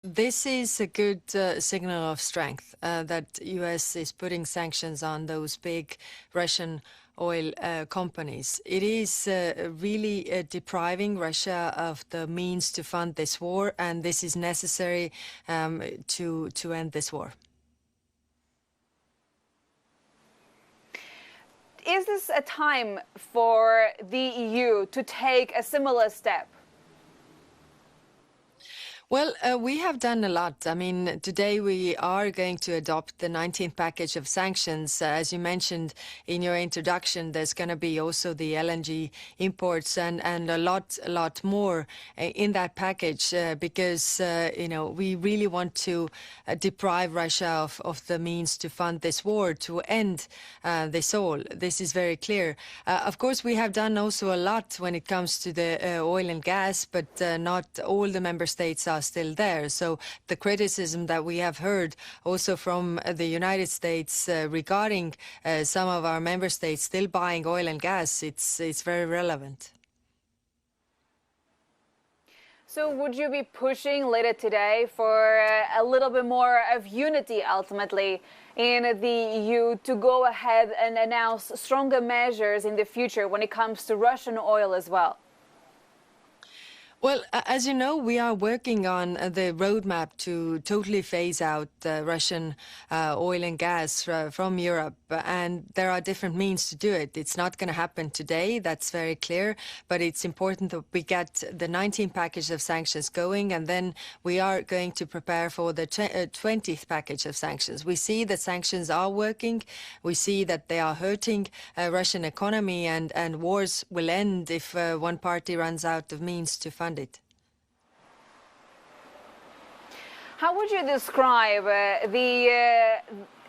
This is a good signal of strength that U.S. is putting sanctions on those big Russian oil companies. It is really depriving Russia of the means to fund this war, and this is necessary to end this war. Is this a time for the EU to take a similar step? Well, we have done a lot. I mean, today we are going to adopt the 19th package of sanctions. As you mentioned in your introduction, there's going to be also the LNG imports and a lot more in that package because, we really want to deprive Russia of the means to fund this war, to end this all. This is very clear. Of course, we have done also a lot when it comes to the oil and gas, but not all the member states are still there. So the criticism that we have heard also from the United States regarding some of our member states still buying oil and gas, it's very relevant. So would you be pushing later today for a little bit more of unity ultimately in the EU to go ahead and announce stronger measures in the future when it comes to Russian oil as well? Well, as you know, we are working on the roadmap to totally phase out Russian oil and gas from Europe, and there are different means to do it. It's not going to happen today, that's very clear, but it's important that we get the 19th package of sanctions going, and then we are going to prepare for the 20th package of sanctions. We see that sanctions are working, we see that they are hurting Russian economy, and wars will end if one party runs out of means to fund it. How would you describe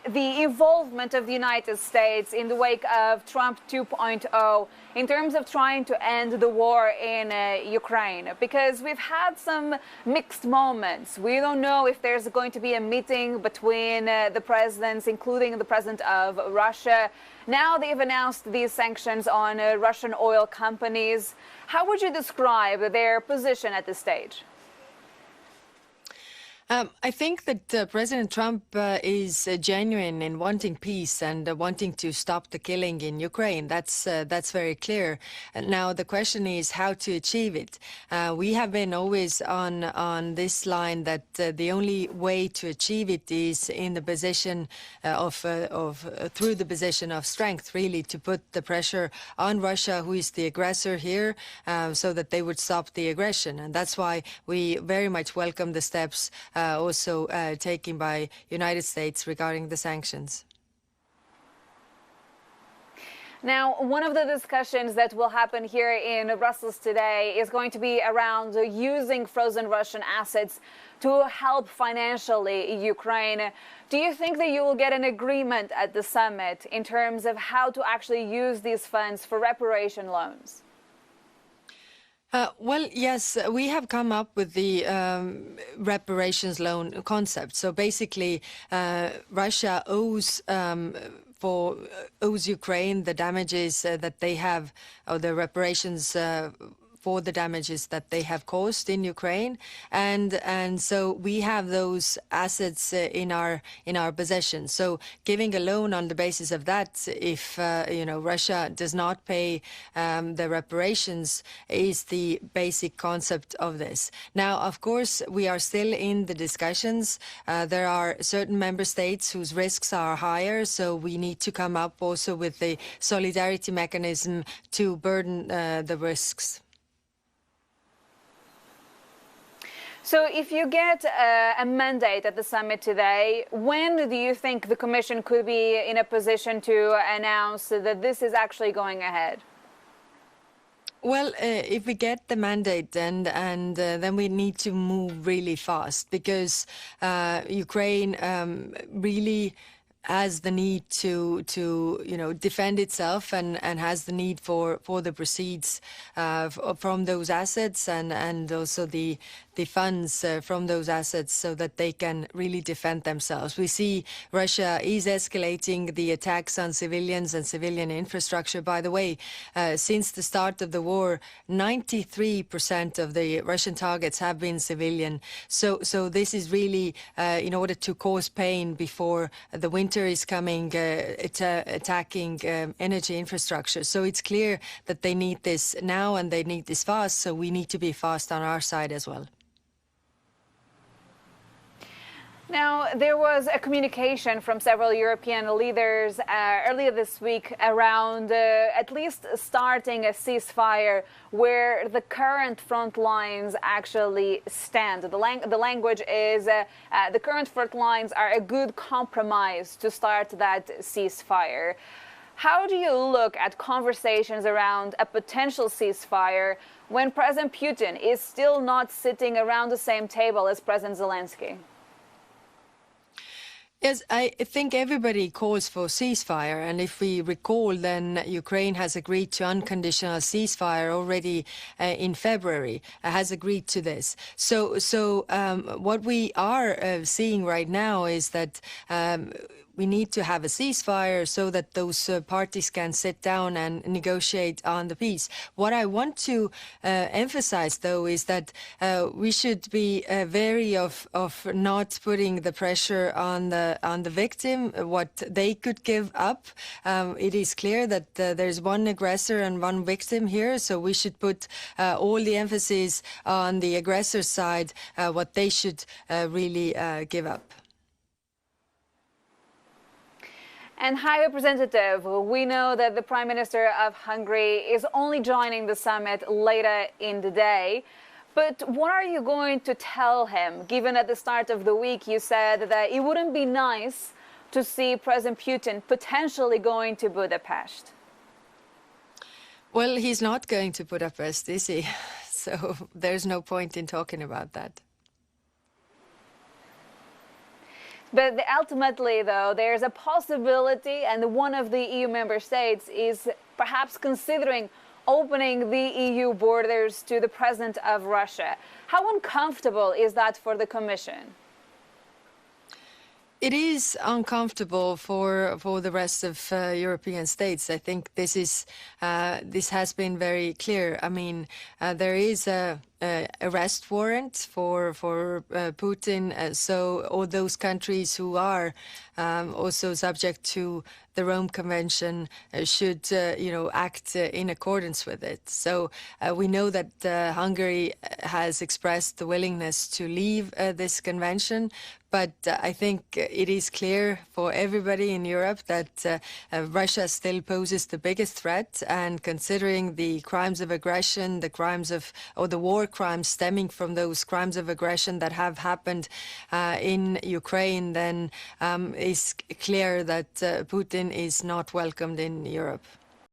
the involvement of the United States in the wake of Trump 2.0 in terms of trying to end the war in Ukraine? Because we've had some mixed moments. We don't know if there's going to be a meeting between the presidents, including the president of Russia. Now they've announced these sanctions on Russian oil companies. How would you describe their position at this stage? I think that President Trump is genuine in wanting peace and wanting to stop the killing in Ukraine. That's very clear. Now the question is how to achieve it. We have been always on this line that the only way to achieve it is in the position through the position of strength, really, to put the pressure on Russia, who is the aggressor here, so that they would stop the aggression. And that's why we very much welcome the steps also taken by United States regarding the sanctions. Now, one of the discussions that will happen here in Brussels today is going to be around using frozen Russian assets to help financially Ukraine. Do you think that you will get an agreement at the summit in terms of how to actually use these funds for reparation loans? Well, yes, we have come up with the reparations loan concept. So basically, Russia owes Ukraine the damages that they have, or the reparations for the damages that they have caused in Ukraine, and so we have those assets in our possession. So giving a loan on the basis of that, if Russia does not pay the reparations, is the basic concept of this. Now, of course, we are still in the discussions. There are certain member states whose risks are higher, so we need to come up also with the solidarity mechanism to burden the risks. So if you get a mandate at the summit today, when do you think the Commission could be in a position to announce that this is actually going ahead? Well, if we get the mandate, then we need to move really fast, because Ukraine really has the need to defend itself and has the need for the proceeds from those assets and also the the funds from those assets so that they can really defend themselves. We see Russia is escalating the attacks on civilians and civilian infrastructure. By the way, since the start of the war, 93% of the Russian targets have been civilian. So this is really in order to cause pain before the winter is coming, attacking energy infrastructure. So it's clear that they need this now and they need this fast, so we need to be fast on our side as well. Now, there was a communication from several European leaders earlier this week around at least starting a ceasefire where the current front lines actually stand. The language is the current front lines are a good compromise to start that ceasefire. How do you look at conversations around a potential ceasefire when President Putin is still not sitting around the same table as President Zelensky? Yes, I think everybody calls for ceasefire, and if we recall, then Ukraine has agreed to unconditional ceasefire already in February, has agreed to this. So what we are seeing right now is that we need to have a ceasefire so that those parties can sit down and negotiate on the peace. What I want to emphasize, though, is that we should be wary of not putting the pressure on the victim, what they could give up. It is clear that there's one aggressor and one victim here, so we should put all the emphasis on the aggressor side, what they should really give up. And High Representative, we know that the Prime Minister of Hungary is only joining the summit later in the day. But what are you going to tell him, given at the start of the week you said that it wouldn't be nice to see President Putin potentially going to Budapest? Well, he's not going to Budapest, is he? So there's no point in talking about that. But ultimately, though, there's a possibility, and one of the EU member states is perhaps considering opening the EU borders to the president of Russia. How uncomfortable is that for the Commission? It is uncomfortable for the rest of European states. I think this has been very clear. I mean, there is a arrest warrant for Putin. So all those countries who are also subject to the Rome Convention should, act in accordance with it. So we know that Hungary has expressed the willingness to leave this convention. But I think it is clear for everybody in Europe that Russia still poses the biggest threat. And considering the crimes of aggression, the war crimes stemming from those crimes of aggression that have happened in Ukraine, then it's clear that Putin is not welcomed in Europe.